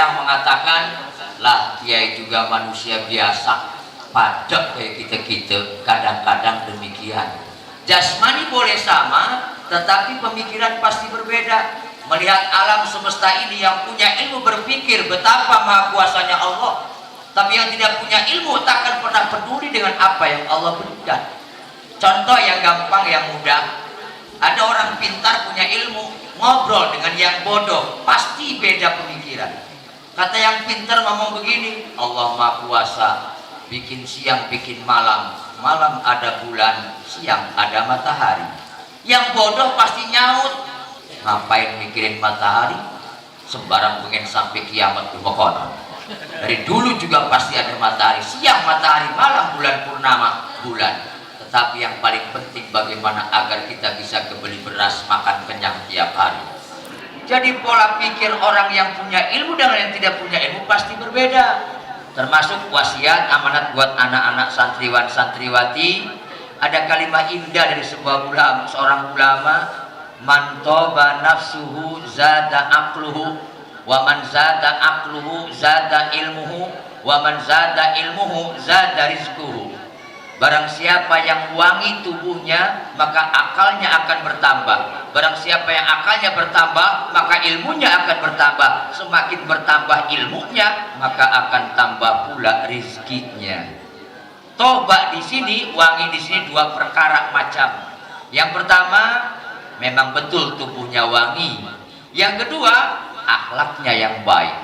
Serang mengatakan, lah kiai juga manusia biasa, pajak kayak kita-kita, kadang-kadang demikian. Jasmani boleh sama, tetapi pemikiran pasti berbeda. Melihat alam semesta ini, yang punya ilmu berpikir betapa maha kuasanya Allah, tapi yang tidak punya ilmu takkan pernah peduli dengan apa yang Allah berikan. Contoh yang gampang, yang mudah. Ada orang pintar punya ilmu, ngobrol dengan yang bodoh, pasti beda pemikiran. Kata yang pintar ngomong begini, Allah maha kuasa, bikin siang bikin malam, malam ada bulan, siang ada matahari. Yang bodoh pasti nyaut, ngapain mikirin matahari, sembarang pengen sampai kiamat berpokok. Dari dulu juga pasti ada matahari, siang matahari, malam bulan purnama, bulan. Tetapi yang paling penting bagaimana agar kita bisa kebeli beras, makan kenyang tiap hari. Jadi pola pikir orang yang punya ilmu dengan yang tidak punya ilmu pasti berbeda. Termasuk wasiat amanat buat anak-anak santriwan santriwati. Ada kalimat indah dari seorang ulama, man toba nafsuhu zada aqluhu, wa man zada aqluhu zada ilmuhu, wa man zada ilmuhu zada rizquhu. Barang siapa yang wangi tubuhnya, maka akalnya akan bertambah. Barang siapa yang akalnya bertambah, maka ilmunya akan bertambah. Semakin bertambah ilmunya, maka akan tambah pula rizkinya. Toba di sini, wangi di sini dua perkara macam. Yang pertama, memang betul tubuhnya wangi. Yang kedua, akhlaknya yang baik.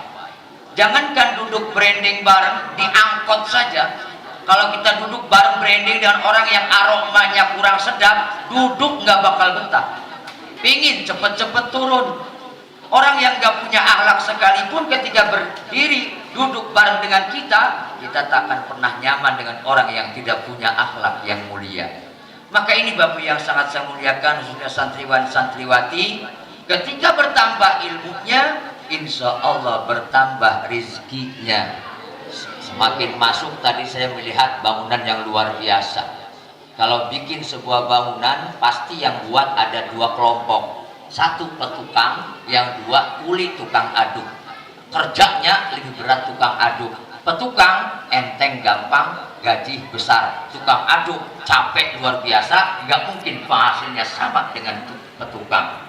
Jangankan duduk branding bareng, diangkot saja. Kalau kita duduk bareng branding dengan orang yang aromanya kurang sedap, duduk nggak bakal betah. Pingin cepet-cepet turun. Orang yang nggak punya akhlak sekalipun ketika berdiri duduk bareng dengan kita, kita tak akan pernah nyaman dengan orang yang tidak punya akhlak yang mulia. Maka ini Bapak yang sangat saya muliakan, khususnya santriwan santriwati, ketika bertambah ilmunya, insya Allah bertambah rizkinya. Semakin masuk, tadi saya melihat bangunan yang luar biasa. Kalau bikin sebuah bangunan, pasti yang buat ada dua kelompok. Satu petukang, yang dua kuli tukang aduk. Kerjanya lebih berat tukang aduk. Petukang enteng gampang, gaji besar. Tukang aduk capek luar biasa, nggak mungkin hasilnya sama dengan petukang.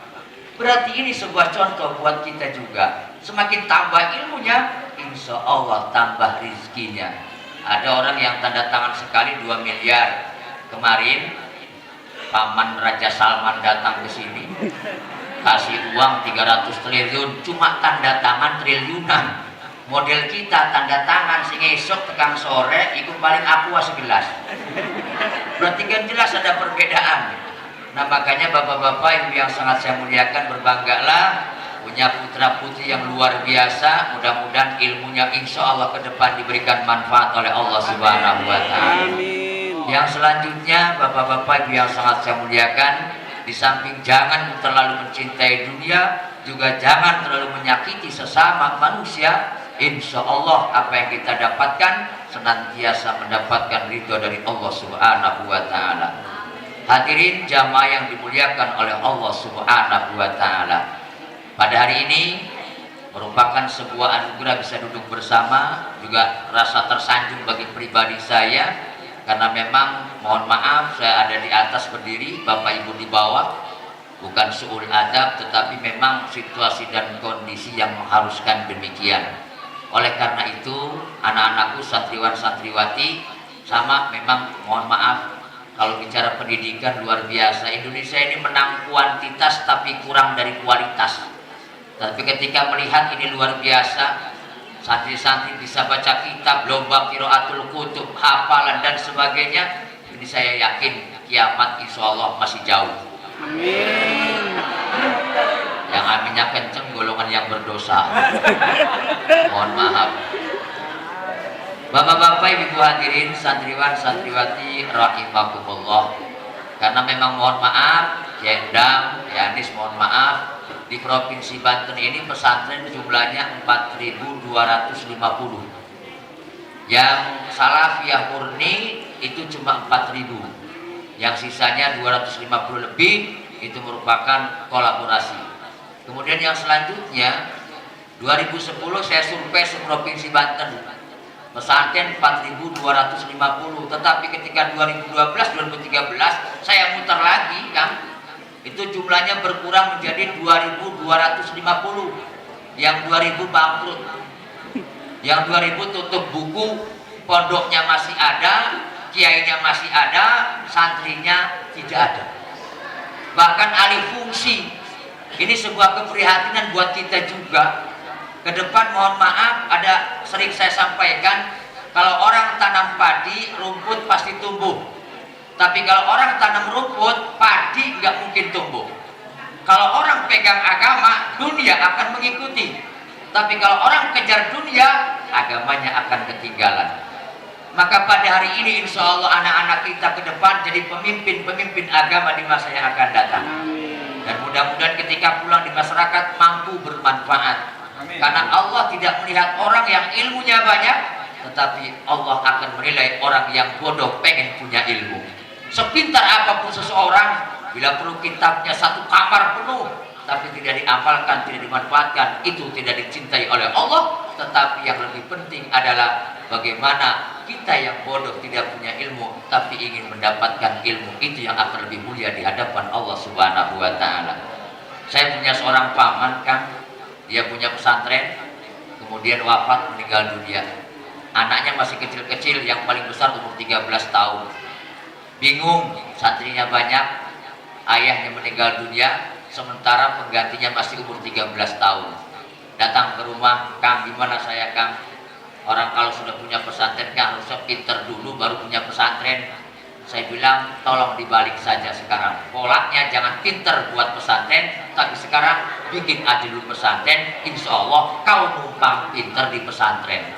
Berarti ini sebuah contoh buat kita juga. Semakin tambah ilmunya, insya Allah tambah rizkinya. Ada orang yang tanda tangan sekali 2 miliar. Kemarin paman Raja Salman datang ke sini, kasih uang 300 triliun, cuma tanda tangan triliunan. Model kita tanda tangan sing esok tekan sore, ikut paling aqua segelas. Berarti kan jelas ada perbedaan. Nah makanya bapak-bapak ibu yang sangat saya muliakan, berbanggalah punya putra putri yang luar biasa. Mudah-mudahan ilmunya insya Allah ke depan diberikan manfaat oleh Allah Subhanahu wa Ta'ala. Yang selanjutnya bapak-bapak ibu yang sangat saya muliakan, di samping jangan terlalu mencintai dunia, juga jangan terlalu menyakiti sesama manusia. Insya Allah apa yang kita dapatkan senantiasa mendapatkan ridho dari Allah Subhanahu wa Ta'ala. Hadirin jamaah yang dimuliakan oleh Allah Subhanahu wa Ta'ala, pada hari ini merupakan sebuah anugerah bisa duduk bersama, juga rasa tersanjung bagi pribadi saya, karena memang mohon maaf saya ada di atas berdiri, bapak ibu di bawah. Bukan suul adab, tetapi memang situasi dan kondisi yang mengharuskan demikian. Oleh karena itu anak-anakku santriwan santriwati, sama memang mohon maaf kalau bicara pendidikan luar biasa. Indonesia ini menang kuantitas tapi kurang dari kualitas. Tapi ketika melihat ini luar biasa, santri-santri bisa baca kitab, lomba qiraatul kutub, hafalan dan sebagainya, ini saya yakin kiamat insya Allah masih jauh. Amin. Yang aminnya kenceng golongan yang berdosa. Mohon maaf. Bapak-bapak, ibu hadirin, santriwan santriwati rahimakumullah. Karena memang mohon maaf, Jendang, Yanis mohon maaf, di Provinsi Banten ini pesantren jumlahnya 4.250. Yang salafiyah murni itu cuma 4.000. Yang sisanya 250 lebih itu merupakan kolaborasi. Kemudian yang selanjutnya 2010 saya survei seprovinsi Banten, pesantren 4.250, tetapi ketika 2012-2013 saya muter lagi kan, itu jumlahnya berkurang menjadi 2.250. Yang 2.000 bangkrut, yang 2.000 tutup buku, pondoknya masih ada, kiainya masih ada, santrinya tidak ada, bahkan alih fungsi. Ini sebuah keprihatinan buat kita juga. Ke depan mohon maaf, ada sering saya sampaikan, kalau orang tanam padi, rumput pasti tumbuh. Tapi kalau orang tanam rumput, padi nggak mungkin tumbuh. Kalau orang pegang agama, dunia akan mengikuti. Tapi kalau orang kejar dunia, agamanya akan ketinggalan. Maka pada hari ini insya Allah anak-anak kita ke depan jadi pemimpin-pemimpin agama di masa yang akan datang. Dan mudah-mudahan ketika pulang di masyarakat mampu bermanfaat. Amin. Karena Allah tidak melihat orang yang ilmunya banyak, tetapi Allah akan menilai orang yang bodoh pengen punya ilmu. Sepintar apapun seseorang, bila perlu kitabnya satu kamar penuh, tapi tidak diamalkan, tidak dimanfaatkan, itu tidak dicintai oleh Allah. Tetapi yang lebih penting adalah bagaimana kita yang bodoh tidak punya ilmu, tapi ingin mendapatkan ilmu, itu yang akan lebih mulia di hadapan Allah Subhanahu wa Ta'ala. Saya punya seorang paman, Kang. Dia punya pesantren, kemudian wafat, meninggal dunia. Anaknya masih kecil-kecil, yang paling besar umur 13 tahun. Bingung, santrinya banyak, ayahnya meninggal dunia, sementara penggantinya masih umur 13 tahun. Datang ke rumah, Kang, gimana saya, Kang? Orang kalau sudah punya pesantren, Kang, harusnya pinter dulu baru punya pesantren. Saya bilang, tolong dibalik saja sekarang. Polanya jangan pinter buat pesantren, tapi sekarang bikin aja dulu pesantren, insya Allah kau numpang pinter di pesantren.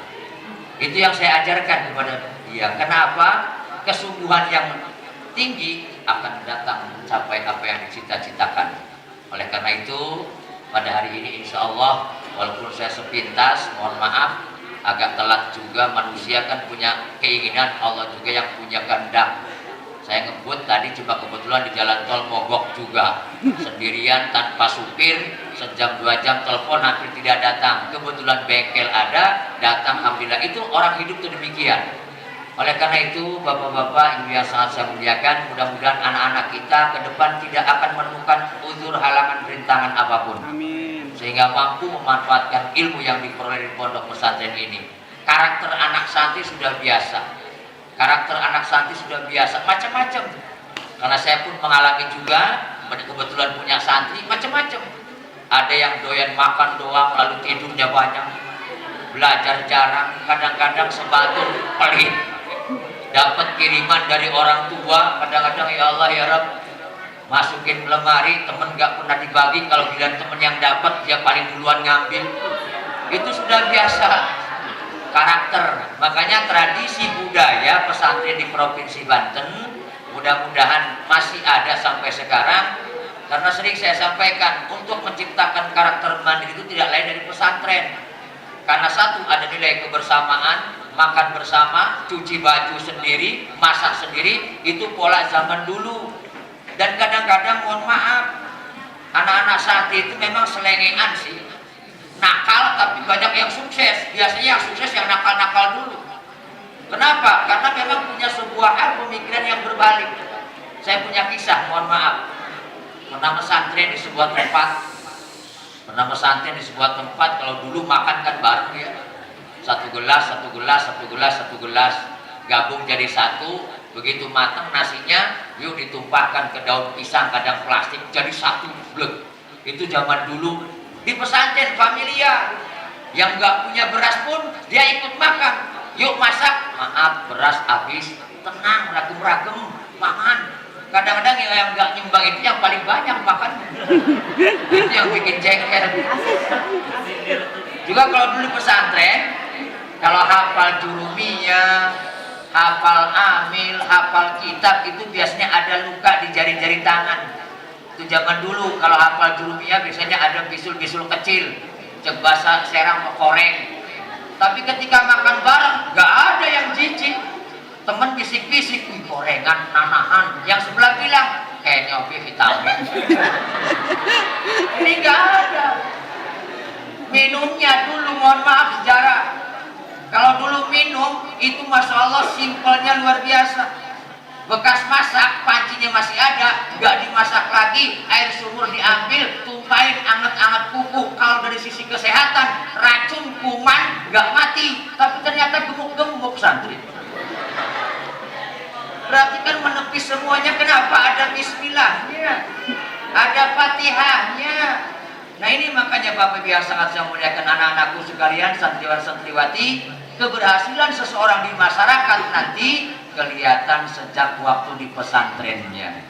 Itu yang saya ajarkan kepada dia. Kenapa? Kesungguhan yang tinggi akan datang mencapai apa yang dicita-citakan. Oleh karena itu, pada hari ini insya Allah, walaupun saya sepintas, mohon maaf, agak telat juga. Manusia kan punya keinginan, Allah juga yang punya kehendak. Saya ngebut tadi cuma kebetulan di jalan tol mogok juga, sendirian tanpa supir, sejam 2 jam telepon hampir tidak datang. Kebetulan bengkel ada, datang, alhamdulillah. Itu orang hidup itu demikian. Oleh karena itu bapak-bapak, ibu yang sangat saya muliakan, mudah-mudahan anak-anak kita ke depan tidak akan menemukan uzur, halangan, rintangan apapun. Amin. Sehingga mampu memanfaatkan ilmu yang diperoleh di pondok pesantren ini. Karakter anak santri sudah biasa. Karakter anak santri sudah biasa, macam-macam. Karena saya pun mengalami juga, kebetulan punya santri, macam-macam. Ada yang doyan makan doang, lalu tidurnya banyak, belajar jarang, kadang-kadang sebatul pelit. Dapat kiriman dari orang tua, kadang-kadang ya Allah ya Rabb, masukin lemari, temen gak pernah dibagi. Kalau bilang temen yang dapat, dia paling duluan ngambil. Itu sudah biasa. Karakter, makanya tradisi budaya pesantren di Provinsi Banten mudah-mudahan masih ada sampai sekarang. Karena sering saya sampaikan, untuk menciptakan karakter mandiri itu tidak lain dari pesantren. Karena satu, ada nilai kebersamaan, makan bersama, cuci baju sendiri, masak sendiri, itu pola zaman dulu. Dan kadang-kadang mohon maaf, anak-anak santri itu memang selengean sih, nakal, tapi banyak yang sukses. Biasanya yang sukses yang nakal-nakal dulu. Kenapa? Karena memang punya sebuah pemikiran yang berbalik. Saya punya kisah, mohon maaf. Pernah pesantren di sebuah tempat. Kalau dulu makan kan bareng ya, satu gelas, gabung jadi satu. Begitu matang nasinya, yuk ditumpahkan ke daun pisang, kadang plastik, jadi satu blek. Itu zaman dulu. Di pesantren familia, yang nggak punya beras pun dia ikut makan. Yuk masak, maaf beras habis, tenang, ragem-ragem, makan. Kadang-kadang yang nggak nyumbang itu yang paling banyak makan. Itu yang bikin jengkel. Juga kalau dulu pesantren, kalau hafal jurumiyah, hafal amil, hafal kitab, itu biasanya ada luka di jari-jari tangan. Itu zaman dulu. Kalau hafal jurumiyah biasanya ada bisul-bisul kecil, cek bahasa Serang koreng. Tapi ketika makan bareng gak ada yang jijik. Temen bisik-bisik, wih gorengan, nanahan. Yang sebelah bilang, kayaknya vitamin. Ini gak ada. Minumnya dulu, mohon maaf sejarah. Kalau dulu minum itu masya Allah simpelnya luar biasa. Bekas masak, pancinya masih ada, nggak dimasak lagi, air sumur diambil, tumpahin anget-anget kuku. Kalau dari sisi kesehatan, racun kuman nggak mati, tapi ternyata gemuk-gemuk santri. Berarti kan menepis semuanya. Kenapa? Ada bismillahnya, ada fatihahnya. Nah ini makanya Bapak Ibu yang sangat saya muliakan, anak-anakku sekalian, santriwan santriwati, keberhasilan seseorang di masyarakat nanti kelihatan sejak waktu di pesantrennya.